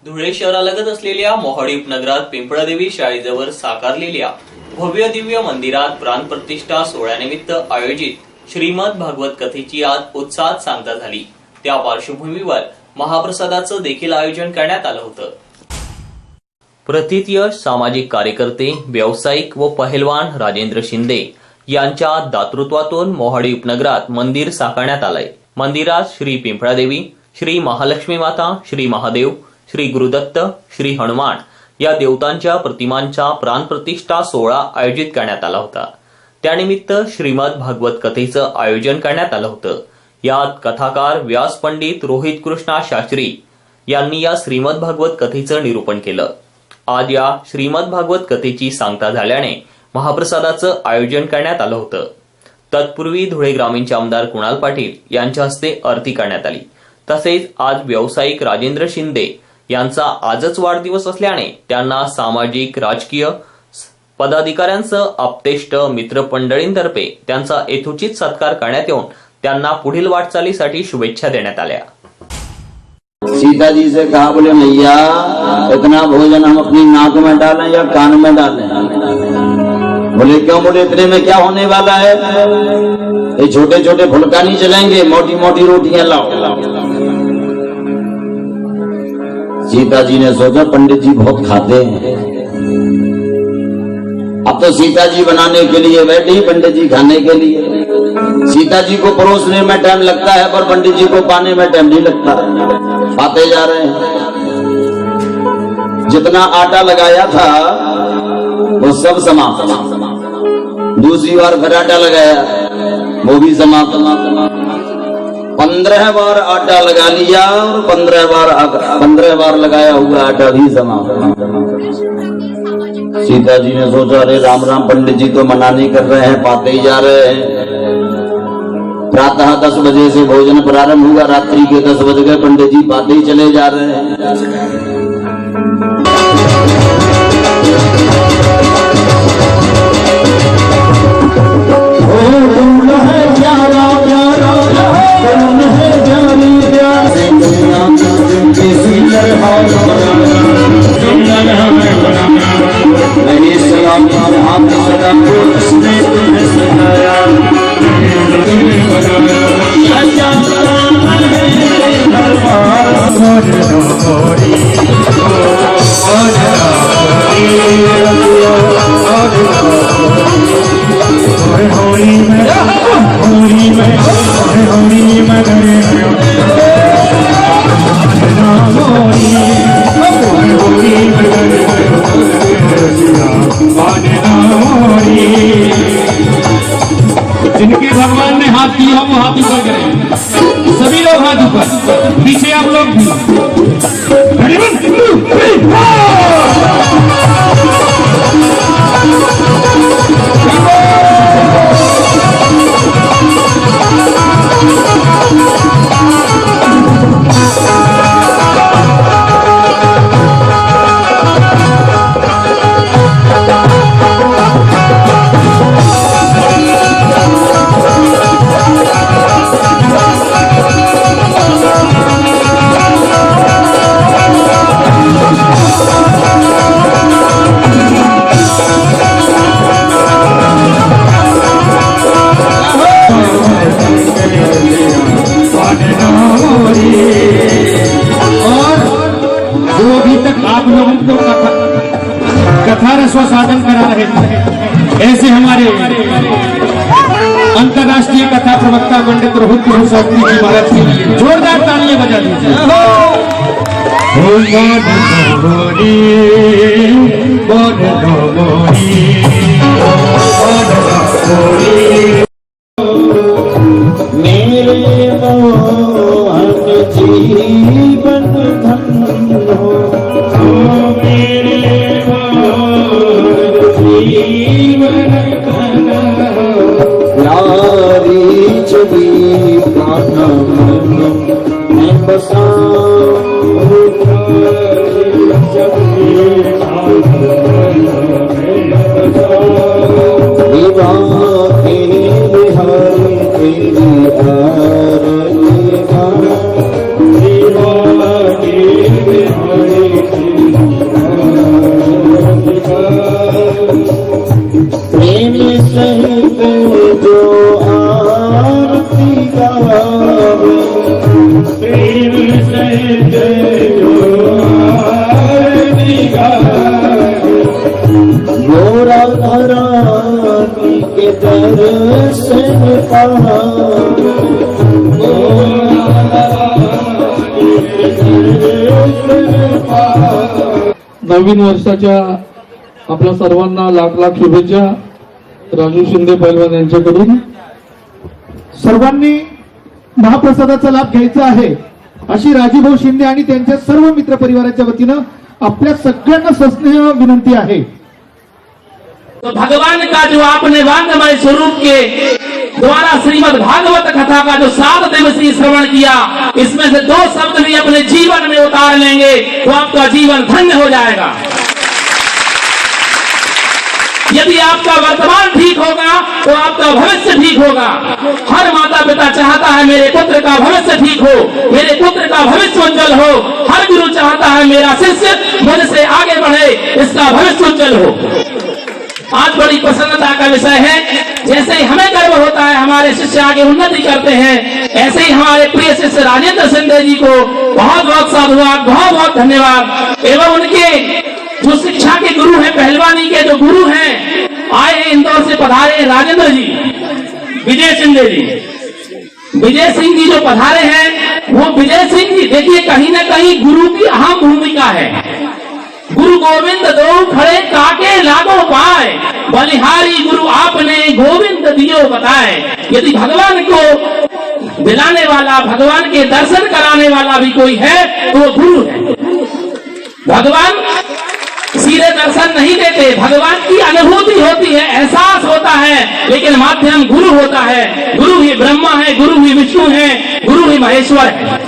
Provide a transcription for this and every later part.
धुळे शहरालगत असलेल्या मोहाडी उपनगरात पिंपळदेवी शाळेजवळ साकारलेल्या भव्य दिव्य मंदिरात प्राणप्रतिष्ठा सोहळ्यानिमित्त आयोजित श्रीमद भागवत कथेची आज उत्साहात सांगता झाली। त्या पार्श्वभूमीवर महाप्रसादाचं देखील आयोजन करण्यात आलं होतं। प्रथितयश सामाजिक कार्यकर्ते, व्यावसायिक व पहलवान राजेंद्र शिंदे यांच्या दातृत्वातून मोहाडी उपनगरात मंदिर साकारण्यात आलंय। मंदिरात श्री पिंपळादेवी, श्री महालक्ष्मी माता, श्री महादेव, श्री गुरुदत्त, श्री हनुमान या देवतांच्या प्रतिमांचा प्राणप्रतिष्ठा सोहळा आयोजित करण्यात आला होता। त्यानिमित्त श्रीमद भागवत कथेचं आयोजन करण्यात आलं होतं। यात कथाकार व्यास पंडित रोहित कृष्णा शास्त्री यांनी या श्रीमद भागवत कथेचं निरूपण केलं। आज या श्रीमद भागवत कथेची सांगता झाल्याने महाप्रसादाचं आयोजन करण्यात आलं होतं। तत्पूर्वी धुळे ग्रामीणचे आमदार कुणाल पाटील यांच्या हस्ते आरती करण्यात आली। तसेच आज व्यावसायिक राजेंद्र शिंदे यांचा आजच वाढदिवस असल्याने त्यांना सामाजिक राजकीय पदाधिकाऱ्यांसह आप्तेष्ट मित्रमंडळींतर्फे त्यांचा यथोचित सत्कार करण्यात येऊन त्यांना पुढील वाटचालीसाठी शुभेच्छा देण्यात आल्या। सीता जी से कहा, बोले मैया इतना भोजन हम अपनी नाक में डालें या कान में डालें? बोले क्यों? बोले इतने में क्या होने वाला है, ये छोटे छोटे फुलका नहीं चलेंगे, मोटी मोटी रोटियां लाओ। सीता जी ने सोचा पंडित जी बहुत खाते हैं, अब तो सीता जी बनाने के लिए बैठी, पंडित जी खाने के लिए। सीता जी को परोसने में टाइम लगता है पर पंडित जी को पाने में टाइम नहीं लगता। पाते जा रहे हैं। जितना आटा लगाया था वो सब समाप्त। दूसरी बार फिर आटा लगाया, वो भी समाप्त। 15 बार आटा लगा लिया और 15 बार लगाया हुआ आटा भी समाप्त। सीता जी ने सोचा, अरे राम राम, पंडित जी तो मना नहीं कर रहे हैं, पाते ही जा रहे हैं। प्रातः 10 बजे से भोजन प्रारंभ हुआ, रात्रि के 10 बज गए, पंडित जी पाते ही चले जा रहे हैं। जिनके भगवान ने हाथ किया वो हाथ ऊपर करें। सभी लोग हाथ ऊपर, पीछे आप लोग भी। कथा रसवादन करा रहे थे, ऐसे हमारे अंतर्राष्ट्रीय कथा प्रवक्ता पंडित रोहित कृष्णा जी महाराज के लिए जोरदार तालियां बजा दीजिए। मेरे मोहन जीवन धन्य नारी छवि प्राणम में बसा विवाह के बिहारी तेरी आरती का, विवाह के बिहारी नवीन वर्षाच्या आपल्या सर्वांना लाख लाख शुभेच्छा राजू शिंदे पैलवान यांच्याकडून. सर्वांनी महाप्रसादाचा लाभ घ्यायचा आहे अशी राजूभाऊ शिंदे आणि त्यांच्या सर्व मित्र परिवाराच्या वतीनं आपल्या सगळ्यांना सस्नेह विनंती आहे. तो भगवान का जो आपने वांगमय स्वरूप के द्वारा श्रीमद् भागवत कथा का जो 7 दिवसीय श्रवण किया, इसमें से 2 शब्द भी अपने जीवन में उतार लेंगे तो आपका जीवन धन्य हो जाएगा. यदि आपका वर्तमान ठीक होगा तो आपका भविष्य ठीक होगा. हर माता पिता चाहता है मेरे पुत्र का भविष्य ठीक हो, मेरे पुत्र का भविष्य उज्जवल हो. हर गुरु चाहता है मेरा शिष्य मुझसे आगे बढ़े, इसका भविष्य उज्जवल हो. आज बड़ी प्रसन्नता का विषय है. जैसे ही हमें गर्व होता है हमारे शिष्य आगे उन्नति करते हैं, ऐसे ही हमारे प्रिय शिष्य राजेंद्र शिंदे जी को बहुत बहुत साधुवाद, बहुत बहुत धन्यवाद. एवं उनके जो शिक्षा के गुरु हैं, पहलवानी के जो गुरु हैं, आए हैं इंदौर से पधारे राजेंद्र जी, विजय शिंदे जी, विजय सिंह जी जो पधारे हैं वो विजय सिंह जी देखिए कहीं ना कहीं गुरु की अहम भूमिका है. गुरु गोविंद दो खड़े काके लागो पाए, बलिहारी गुरु आपने गोविंद दियो बताए. यदि भगवान को दिलाने वाला, भगवान के दर्शन कराने वाला भी कोई है तो वो गुरु है. भगवान सीधे दर्शन नहीं देते, भगवान की अनुभूति होती है, एहसास होता है, लेकिन माध्यम गुरु होता है. गुरु ही ब्रह्मा है, गुरु ही विष्णु है, गुरु ही महेश्वर है.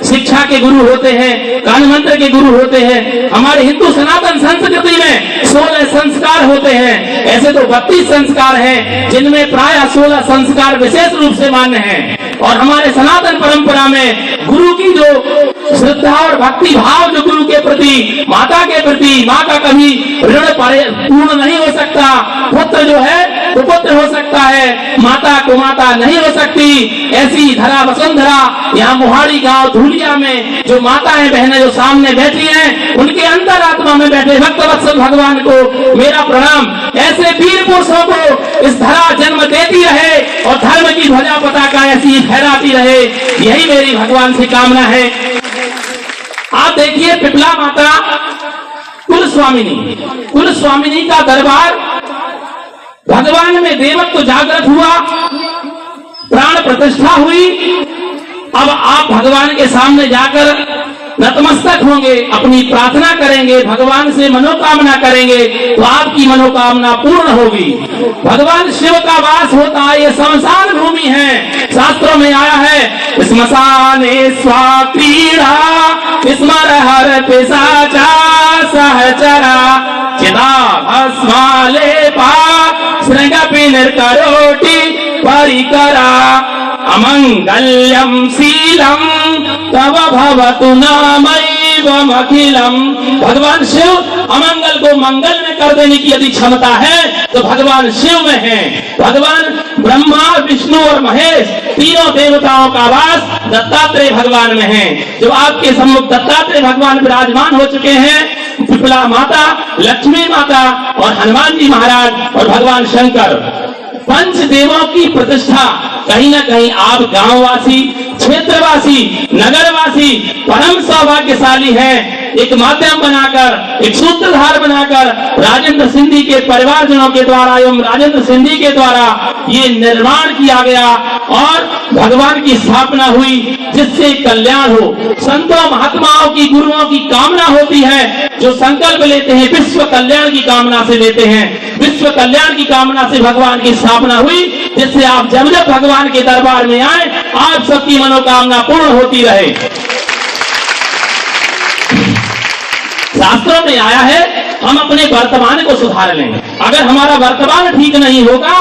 शिक्षा के गुरु होते हैं, कान मंत्र के गुरु होते हैं. हमारे हिंदू सनातन संस्कृति में 16 संस्कार होते हैं. ऐसे तो 32 संस्कार हैं जिनमें प्राय 16 संस्कार विशेष रूप से मान्य हैं. और हमारे सनातन परंपरा में गुरु की जो श्रद्धा और भक्ति भाव जो गुरु के प्रति, माता के प्रति, माँ का कभी ऋण पूर्ण नहीं हो सकता. पुत्र जो है वो पुत्र हो सकता है, माता को माता नहीं हो सकती. ऐसी धरा वसुंधरा यहाँ मोहाड़ी गांव धूलिया में जो माताएं बहनें जो सामने बैठी हैं, उनके अंतर आत्मा में बैठे भक्तवत्सल भगवान को मेरा प्रणाम. ऐसे वीर पुरुषों को इस धरा जन्म देती रहे और धर्म की ध्वजा पताका ऐसी फहराती रहे, यही मेरी भगवान से कामना है. आप देखिए पिपला माता कुल स्वामिनी का दरबार, भगवान में देवत्व जागृत हुआ, प्राण प्रतिष्ठा हुई. अब आप भगवान के सामने जाकर नतमस्तक होंगे, अपनी प्रार्थना करेंगे, भगवान से मनोकामना करेंगे तो आपकी मनोकामना पूर्ण होगी. भगवान शिव का वास होता है, ये शमशान भूमि है. शास्त्रों में आया है स्मशाने स्वाक्रीड़ा स्मर हर पिशाचा सहचरा चिदा भस्माले पा श्रृंगपि निर्करोटि परिकरा अमंगल्यम शीलम तव भवतु नामैवम अखिलम. भगवान शिव अमंगल को मंगल में कर देने की यदि क्षमता है तो भगवान शिव में है. भगवान ब्रह्मा, विष्णु और महेश तीनों देवताओं का वास दत्तात्रेय भगवान में है. जो आपके सम्मुख दत्तात्रेय भगवान विराजमान हो चुके हैं, पिपला माता, लक्ष्मी माता और हनुमान जी महाराज और भगवान शंकर. पंच देवों की प्रतिष्ठा कहीं ना कहीं आप गांववासी, क्षेत्रवासी, नगरवासी परम सौभाग्यशाली हैं. एक माध्यम बनाकर, एक सूत्रधार बनाकर राजेंद्र सिंधी के परिवारजनों के द्वारा एवं राजेंद्र सिंधी के द्वारा ये निर्माण किया गया और भगवान की स्थापना हुई जिससे कल्याण हो. संतों महात्माओं की, गुरुओं की कामना होती है, जो संकल्प लेते हैं विश्व कल्याण की कामना से लेते हैं. विश्व कल्याण की कामना से भगवान की स्थापना हुई जिससे आप जब जब भगवान के दरबार में आए आप सबकी मनोकामना पूर्ण होती रहे. शास्त्रों में आया है हम अपने वर्तमान को सुधार लें. अगर हमारा वर्तमान ठीक नहीं होगा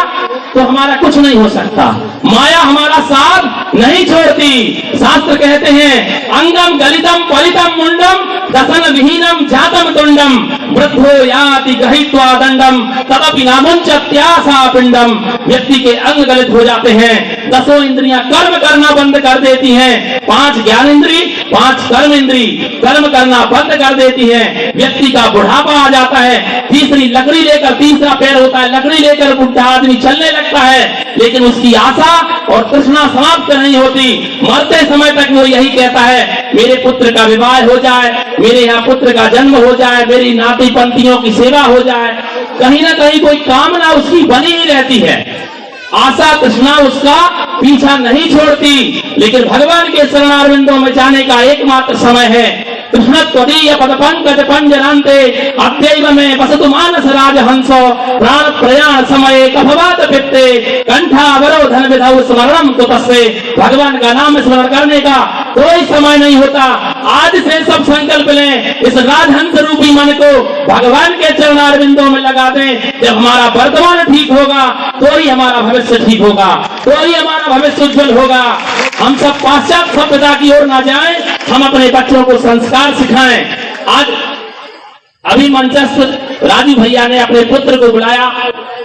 तो हमारा कुछ नहीं हो सकता. माया हमारा साथ नहीं छोड़ती. शास्त्र कहते हैं अंगम गलितम पलितम मुंडम दसन विहीनम जातम तुंडम वृद्धो याति गहित्वा दंडम तदपि नामुंचत्यासा पिंडम. व्यक्ति के अंग गलित हो जाते हैं, 10 इंद्रियां कर्म करना बंद कर देती हैं। 5 ज्ञान इंद्री, 5 कर्म इंद्री कर्म करना बंद कर देती हैं। व्यक्ति का बुढ़ापा आ जाता है, तीसरी लकड़ी लेकर, तीसरा पैर होता है, लकड़ी लेकर बुढ़ा आदमी चलने लगता है, लेकिन उसकी आशा और तृष्णा समाप्त नहीं होती। मरते समय तक वो यही कहता है, मेरे पुत्र का विवाह हो जाए, मेरे यहाँ पुत्र का जन्म हो जाए, मेरी नाती पंथियों की सेवा हो जाए। कहीं ना कहीं कोई कामना उसकी बनी ही रहती है, आशा तृष्णा उसका पीछा नहीं छोड़ती। लेकिन भगवान के चरणारविंदों में जाने का एकमात्र समय है। कृष्ण त्वदीय पद पंकज पंजरांते अद्यैव में वसतु मानस राजहंसो प्राण प्रयाण समय कभवात पित्ते कंठावरोधन विधौ स्मरणम कुतस्ते। भगवान का नाम स्मरण करने का कोई समय नहीं होता। आज से सब संकल्प लें, इस राजहंस रूपी मन को भगवान के चरणारविंदों में लगा दें। जब हमारा वर्तमान ठीक होगा तो ही हमारा भविष्य ठीक होगा, तो ही हमारा भविष्य उज्जवल होगा। हम सब पाश्चात्य सभ्यता की ओर ना जाएं, हम अपने बच्चों को संस्कार सिखाएं। आज अभी मंचस्थ राजू भैया ने अपने पुत्र को बुलाया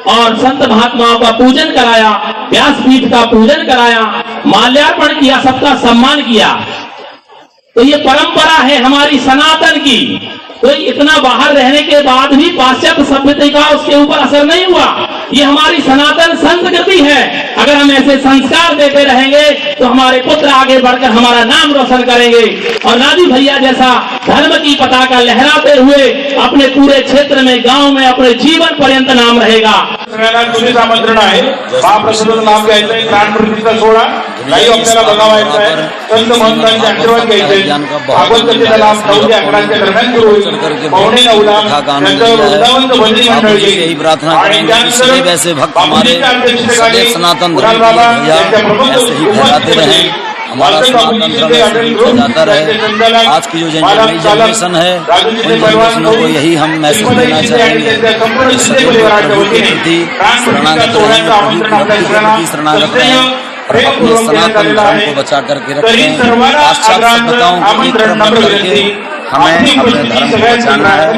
और संत महात्माओं का पूजन कराया, व्यासपीठ का पूजन कराया, माल्यार्पण किया, सबका सम्मान किया। तो ये परंपरा है हमारी सनातन की। तो इतना बाहर रहने के बाद भी पाश्चात्य सभ्यता का उसके ऊपर असर नहीं हुआ। ये हमारी सनातन संस्कृति है। अगर हम ऐसे संस्कार देते रहेंगे तो हमारे पुत्र आगे बढ़कर हमारा नाम रोशन करेंगे और राजू भैया जैसा धर्म की पताका लहराते हुए अपने पूरे क्षेत्र में, गांव में अपने जीवन पर्यंत नाम रहेगा। सगळ्यांना तुझेच आमंत्रण आहे। महाप्रसादाचं नाव घ्यायचं आहे, प्राणप्रतिष्ठा सोहळा लाईव्ह आपल्याला बघावायचा आहे, संत महंतांचे आशीर्वाद घ्यायचे। भागवत कथेचा लाभ 9 ते 11 दरम्यान सुरू होईल। 8:45 त्यांचं वृंदावन भजनी मंडळ येईल आणि त्यानंतर वैसे भक्त हमारे सदैव सनातन धर्म के भैया ऐसे ही फैलाते रहे, हमारा सनातन धर्म ऐसे ही फैलाता रहे। आज की जो नई जनरेशन है उन जनरेशनों को यही हम मैसेज देना चाहेंगे कि सदैव प्रभु के प्रति शरणागत रहें, प्रभु के प्रति शरणागत रहें, अपने सनातन धर्म को बचा करके रखें। पाश्चात्य सभ्यताओं को एक तरफ मत करके हमें अपने धर्म को बचाना है,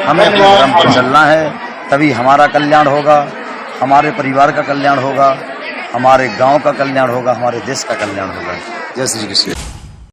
हमें अपने धर्म पर चलना है, तभी हमारा कल्याण होगा, हमारे परिवार का कल्याण होगा, हमारे गांव का कल्याण होगा, हमारे देश का कल्याण होगा। जय श्री कृष्ण।